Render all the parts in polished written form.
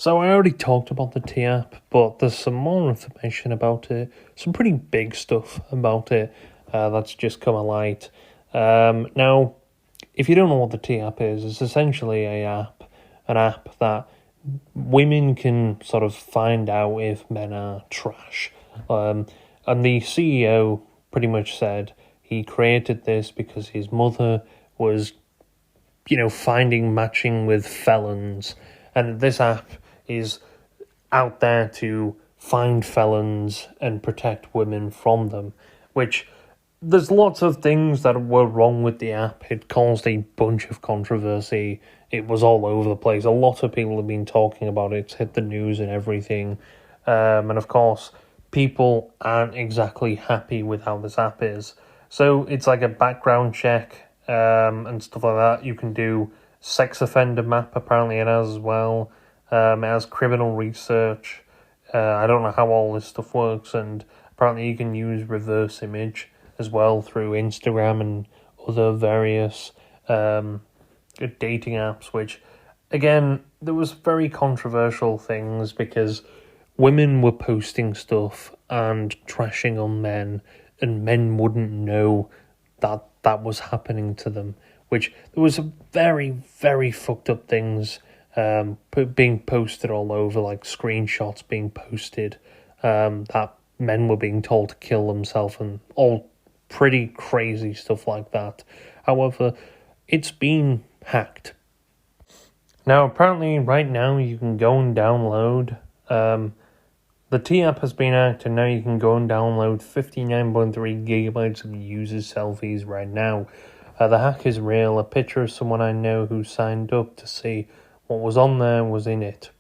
So I already talked about the T app, but there's some more information about it. Some pretty big stuff about it that's just come alight. Now, if you don't know what the T app is, it's essentially an app that women can sort of find out if men are trash. And the CEO pretty much said he created this because his mother was, finding matching with felons. And this app is out there to find felons and protect women from them, which there's lots of things that were wrong with the app. It caused a bunch of controversy. It was all over the place. A lot of people have been talking about it. It's hit the news and everything. And of course, people aren't exactly happy with how this app is. So it's like a background check and stuff like that. You can do sex offender map, apparently it has as well. It has criminal research. I don't know how all this stuff works, and apparently you can use reverse image as well through Instagram and other various dating apps, which, again, there was very controversial things because women were posting stuff and trashing on men, and men wouldn't know that that was happening to them, which there was very, very fucked up things being posted all over, like screenshots being posted that men were being told to kill themselves and all pretty crazy stuff like that. However, it's been hacked. Now, apparently, right now, you can go and download... the T app has been hacked, and now you can go and download 59.3 gigabytes of user selfies right now. The hack is real. A picture of someone I know who signed up to see what was on there was in it.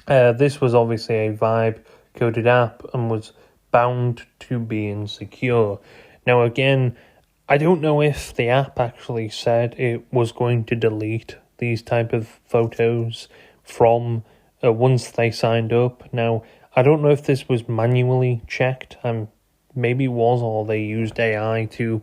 This was obviously a Vibe-coded app and was bound to be insecure. Now, again, I don't know if the app actually said it was going to delete these type of photos from once they signed up. Now, I don't know if this was manually checked. Maybe it was, or they used AI to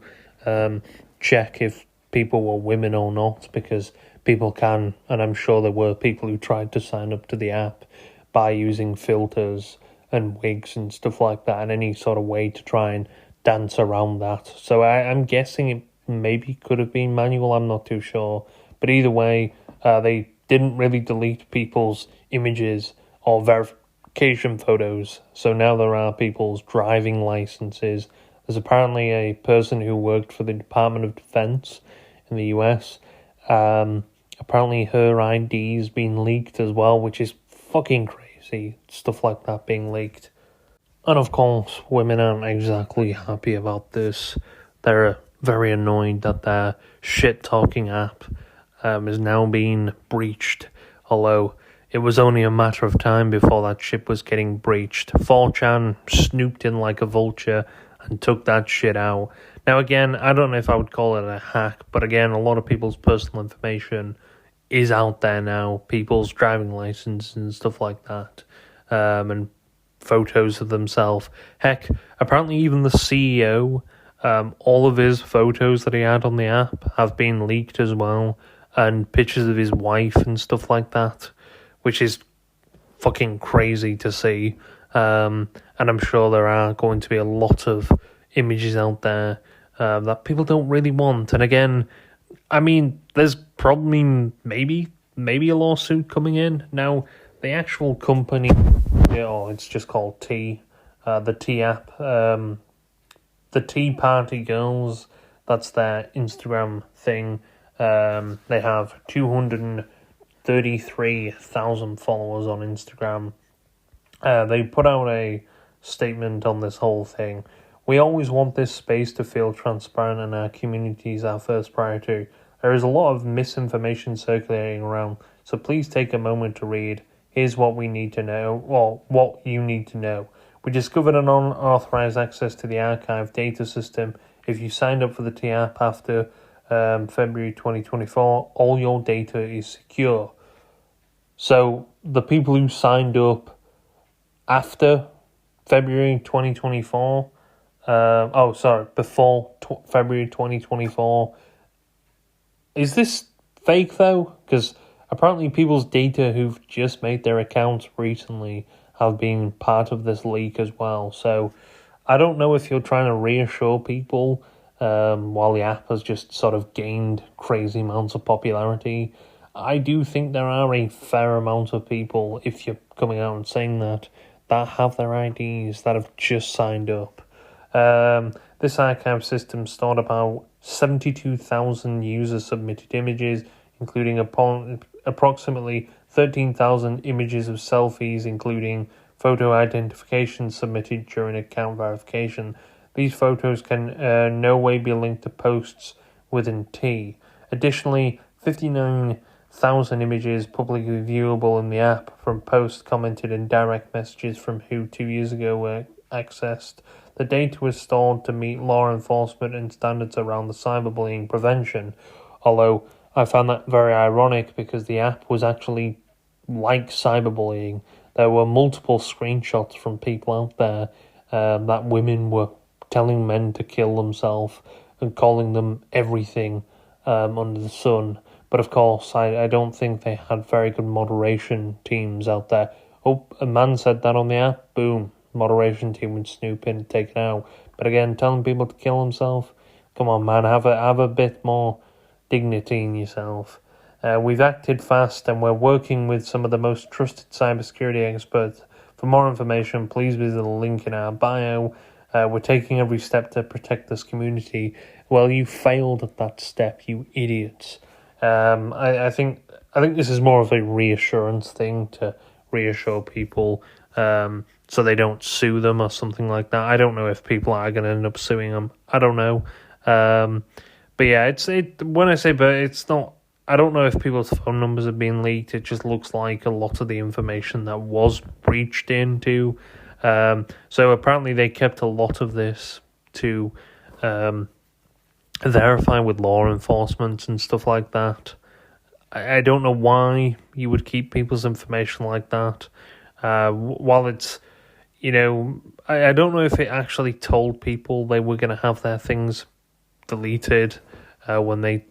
check if people were women or not, because people can, and I'm sure there were people who tried to sign up to the app by using filters and wigs and stuff like that, and any sort of way to try and dance around that. So I'm guessing it maybe could have been manual, I'm not too sure. But either way, they didn't really delete people's images or verification photos. So now there are people's driving licenses. There's apparently a person who worked for the Department of Defense in the US. Apparently her ID's been leaked as well, which is fucking crazy. Stuff like that being leaked. And of course, women aren't exactly happy about this. They're very annoyed that their shit-talking app is now being breached. Although it was only a matter of time before that shit was getting breached. 4chan snooped in like a vulture and took that shit out. Now again, I don't know if I would call it a hack, but again, a lot of people's personal information is out there now. People's driving license and stuff like that. And photos of themselves. Heck, apparently even the CEO, all of his photos that he had on the app have been leaked as well. And pictures of his wife and stuff like that, which is fucking crazy to see. And I'm sure there are going to be a lot of images out there that people don't really want. And again, I mean, there's probably maybe a lawsuit coming in. Now, the actual company, it's just called T, the T app, the Tea Party Girls, that's their Instagram thing. They have 233,000 followers on Instagram. They put out a statement on this whole thing. We always want this space to feel transparent, and our community is our first priority. There is a lot of misinformation circulating around, so please take a moment to read. Here's what we need to know, or what you need to know. We discovered an unauthorized access to the archive data system. If you signed up for the T app after February 2024, all your data is secure. So the people who signed up after February 2024, before February 2024, is this fake though? Because apparently people's data who've just made their accounts recently have been part of this leak as well. So I don't know if you're trying to reassure people while the app has just sort of gained crazy amounts of popularity. I do think there are a fair amount of people, if you're coming out and saying that have their IDs, that have just signed up. This archive system stored about 72,000 user-submitted images, including approximately 13,000 images of selfies, including photo identification submitted during account verification. These photos can no way be linked to posts within T. Additionally, 59,000 images publicly viewable in the app from posts commented and direct messages from who 2 years ago were accessed. The data was stored to meet law enforcement and standards around the cyberbullying prevention, although I found that very ironic because the app was actually like cyberbullying. There were multiple screenshots from people out there that women were telling men to kill themselves and calling them everything under the sun. But of course, I don't think they had very good moderation teams out there. Oh, a man said that on the app, boom, moderation team would snoop in and take it out. But again, telling people to kill themselves, come on, man, have a bit more dignity in yourself. We've acted fast and we're working with some of the most trusted cybersecurity experts. For more information, please visit the link in our bio. We're taking every step to protect this community. Well, you failed at that step, you idiots. I think this is more of a reassurance thing to reassure people so they don't sue them or something like that. I don't know if people are going to end up suing them. I don't know. But yeah, when I say but it's not, I don't know if people's phone numbers have been leaked. It just looks like a lot of the information that was breached into. So apparently they kept a lot of this to verify with law enforcement and stuff like that. I don't know why you would keep people's information like that. While it's, I don't know if it actually told people they were going to have their things deleted when they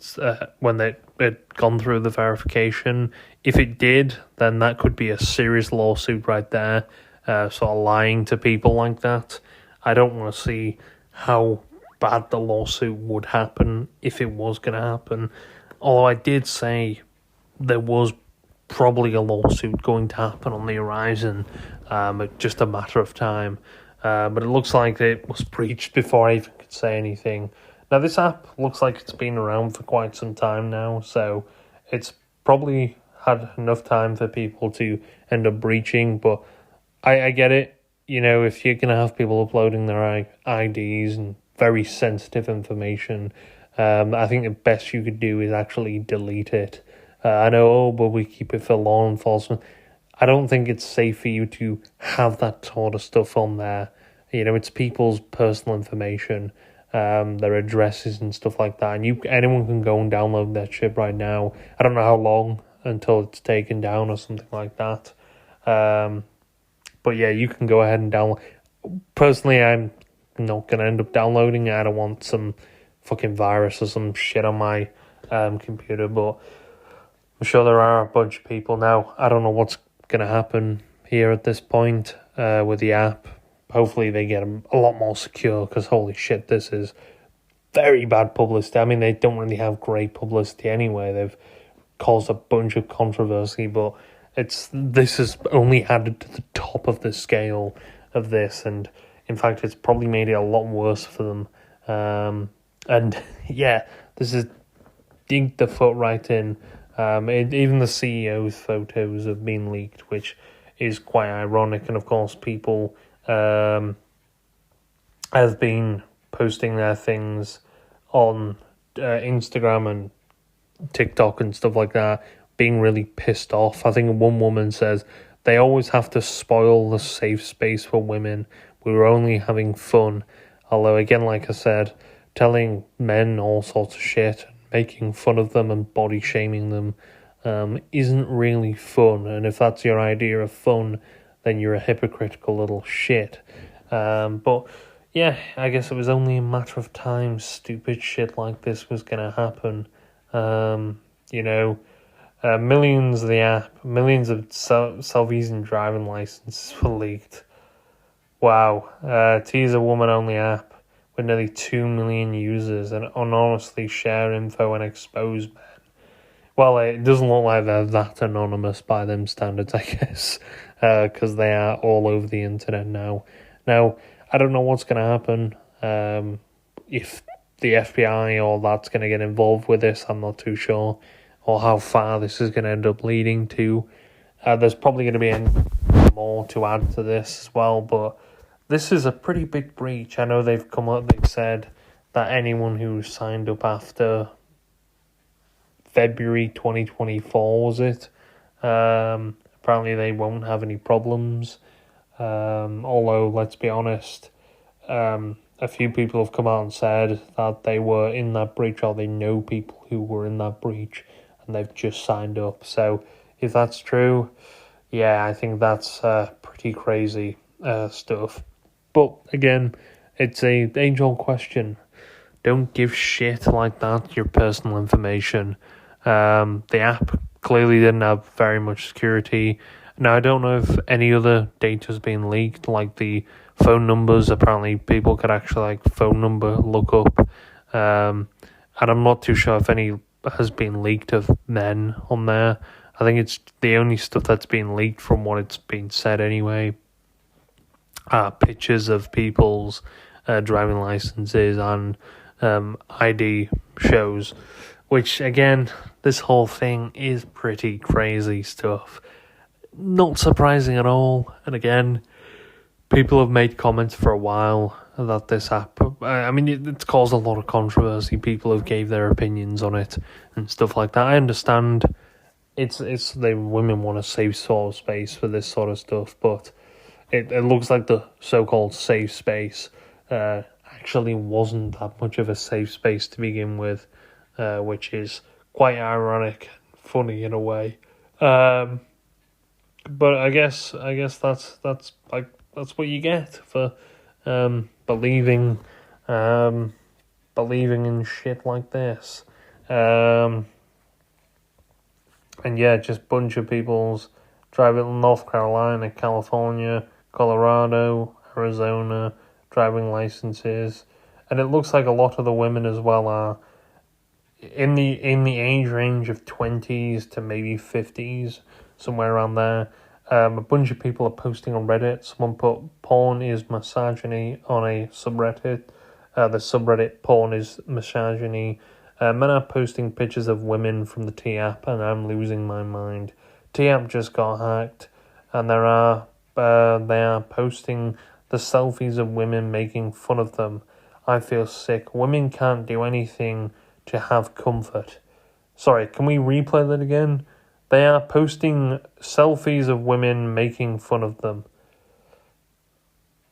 had gone through the verification. If it did, then that could be a serious lawsuit right there. Sort of lying to people like that. I don't want to see how bad the lawsuit would happen if it was going to happen. Although I did say there was probably a lawsuit going to happen on the horizon, just a matter of time. But it looks like it was breached before I even could say anything. Now, this app looks like it's been around for quite some time now, so it's probably had enough time for people to end up breaching, but I get it. If you're going to have people uploading their IDs and very sensitive information, I think the best you could do is actually delete it. I know, but we keep it for law enforcement. I don't think it's safe for you to have that sort of stuff on there. It's people's personal information, their addresses and stuff like that. And anyone can go and download that shit right now. I don't know how long until it's taken down or something like that. But yeah, you can go ahead and download. Personally, I'm not going to end up downloading it. I don't want some fucking virus or some shit on my computer, but I'm sure there are a bunch of people now. I don't know what's going to happen here at this point with the app. Hopefully they get a lot more secure, because holy shit, this is very bad publicity. I mean, they don't really have great publicity anyway. They've caused a bunch of controversy, but this has only added to the top of the scale of this, and in fact, it's probably made it a lot worse for them. And yeah, this is digged the foot right in. Even the CEO's photos have been leaked, which is quite ironic. And of course, people have been posting their things on Instagram and TikTok and stuff like that, being really pissed off. I think one woman says, they always have to spoil the safe space for women. We were only having fun. Although, again, like I said, telling men all sorts of shit, making fun of them and body shaming them isn't really fun. And if that's your idea of fun, then you're a hypocritical little shit. But yeah, I guess it was only a matter of time stupid shit like this was going to happen. Millions of the app, millions of selfies and driving licenses were leaked. Wow. T is a woman-only app with nearly 2 million users and anonymously share info and expose men. Well, it doesn't look like they're that anonymous by them standards, I guess, because they are all over the internet now. Now, I don't know what's going to happen, if the FBI or that's going to get involved with this, I'm not too sure, or how far this is going to end up leading to. There's probably going to be more to add to this as well, but this is a pretty big breach. I know they've said that anyone who signed up after February 2024, was it? Apparently they won't have any problems. Although, let's be honest, a few people have come out and said that they were in that breach, or they know people who were in that breach, and they've just signed up. So if that's true, yeah, I think that's pretty crazy stuff. But again, it's a age-old question. Don't give shit like that, your personal information. The app clearly didn't have very much security. Now, I don't know if any other data's been leaked, like the phone numbers. Apparently, people could actually, phone number look up. And I'm not too sure if any has been leaked of men on there. I think it's the only stuff that's been leaked from what it's been said anyway. Pictures of people's driving licenses and ID shows, which, again, this whole thing is pretty crazy stuff. Not surprising at all. And again, people have made comments for a while that this app, it's caused a lot of controversy. People have gave their opinions on it and stuff like that. I understand it's the women want a safe sort of space for this sort of stuff, but it looks like the so-called safe space actually wasn't that much of a safe space to begin with, which is quite ironic, funny in a way. But I guess that's what you get for believing in shit like this. And yeah, just bunch of people's driving North Carolina, California, Colorado, Arizona, driving licenses, and it looks like a lot of the women as well are in the age range of 20s to maybe 50s, somewhere around there. A bunch of people are posting on Reddit. Someone put porn is misogyny on a subreddit. The subreddit porn is misogyny. Men are posting pictures of women from the T-app, and I'm losing my mind. T-app just got hacked, and they are posting the selfies of women making fun of them. I feel sick. Women can't do anything to have comfort. Sorry, can we replay that again? They are posting selfies of women making fun of them.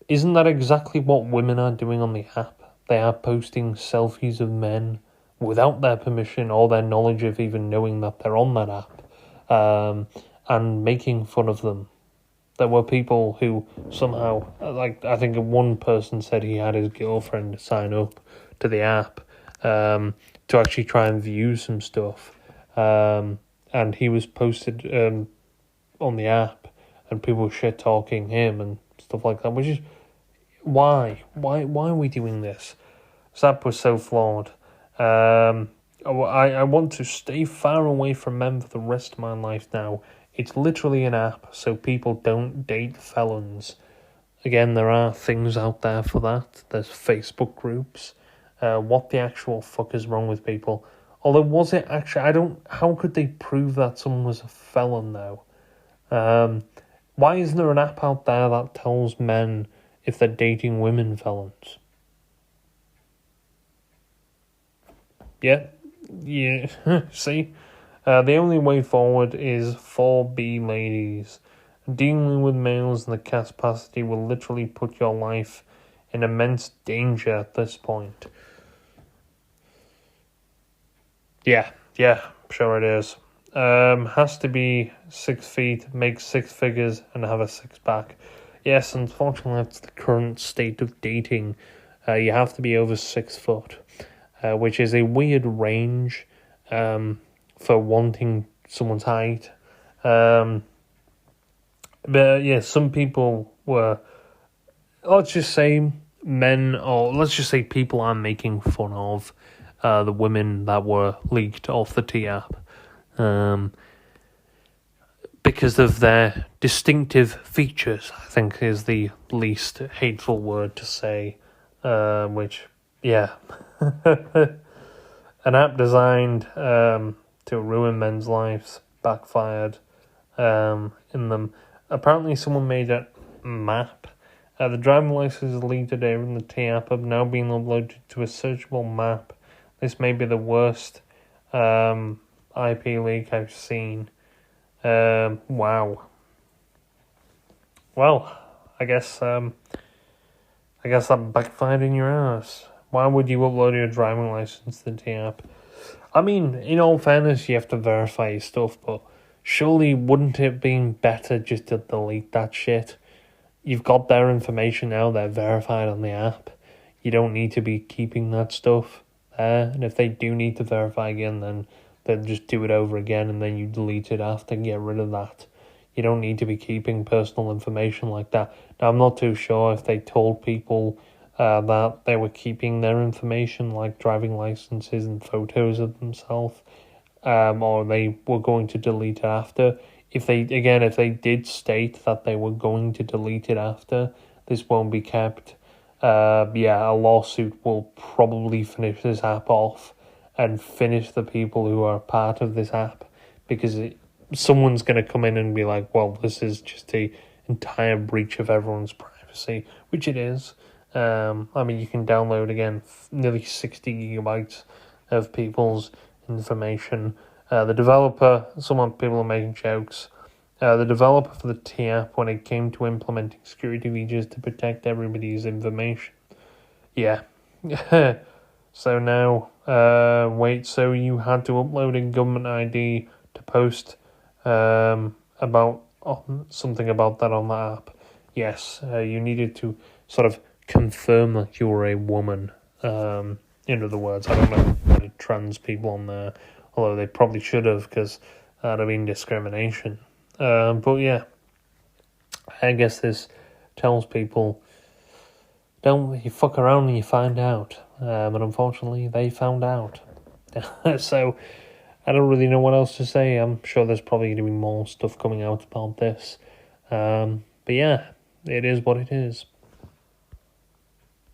Isn't that exactly what women are doing on the app? They are posting selfies of men without their permission or their knowledge of even knowing that they're on that app, and making fun of them. There were people who somehow, I think one person said he had his girlfriend sign up to the app to actually try and view some stuff. And he was posted on the app, and people were shit-talking him and stuff like that, which is, why are we doing this? This app was so flawed. I want to stay far away from men for the rest of my life now. It's literally an app so people don't date felons. Again, there are things out there for that. There's Facebook groups. What the actual fuck is wrong with people? Although, was it actually... How could they prove that someone was a felon, though? Why isn't there an app out there that tells men if they're dating women felons? Yeah. See? The only way forward is 4B ladies. Dealing with males in the capacity will literally put your life in immense danger at this point. Yeah, sure it is. Has to be 6 feet, make 6 figures, and have a six-pack. Yes, unfortunately, that's the current state of dating. You have to be over 6 foot, which is a weird range for wanting someone's height. But yeah, some people were, let's just say men, or let's just say people are making fun of the women that were leaked off the T app. Because of their distinctive features, I think is the least hateful word to say. Which, yeah. An app designed to ruin men's lives backfired in them. Apparently someone made a map. The driving license leaked today in the T app have now been uploaded to a searchable map. This may be the worst IP leak I've seen. Wow. Well, I guess that backfired in your ass. Why would you upload your driving license to the T app? I mean, in all fairness, you have to verify your stuff, but surely wouldn't it have been better just to delete that shit? You've got their information now, they're verified on the app. You don't need to be keeping that stuff there, and if they do need to verify again, then just do it over again, and then you delete it after and get rid of that. You don't need to be keeping personal information like that. Now, I'm not too sure if they told people that they were keeping their information, like driving licenses and photos of themselves, or they were going to delete it after. If they did state that they were going to delete it after, this won't be kept. A lawsuit will probably finish this app off and finish the people who are part of this app, because someone's going to come in and be like, well, this is just an entire breach of everyone's privacy, which it is. I mean, you can download, again, nearly 60 gigabytes of people's information. The developer, people are making jokes. The developer for the T app, when it came to implementing security features to protect everybody's information. Yeah. So now, so you had to upload a government ID to post about something about that on the app. Yes, you needed to sort of confirm that you were a woman. In other words, I don't know any trans people on there, although they probably should have, because that'd have been discrimination. But yeah, I guess this tells people, don't you fuck around and you find out. But unfortunately, they found out. So I don't really know what else to say. I'm sure there's probably going to be more stuff coming out about this. But yeah, it is what it is.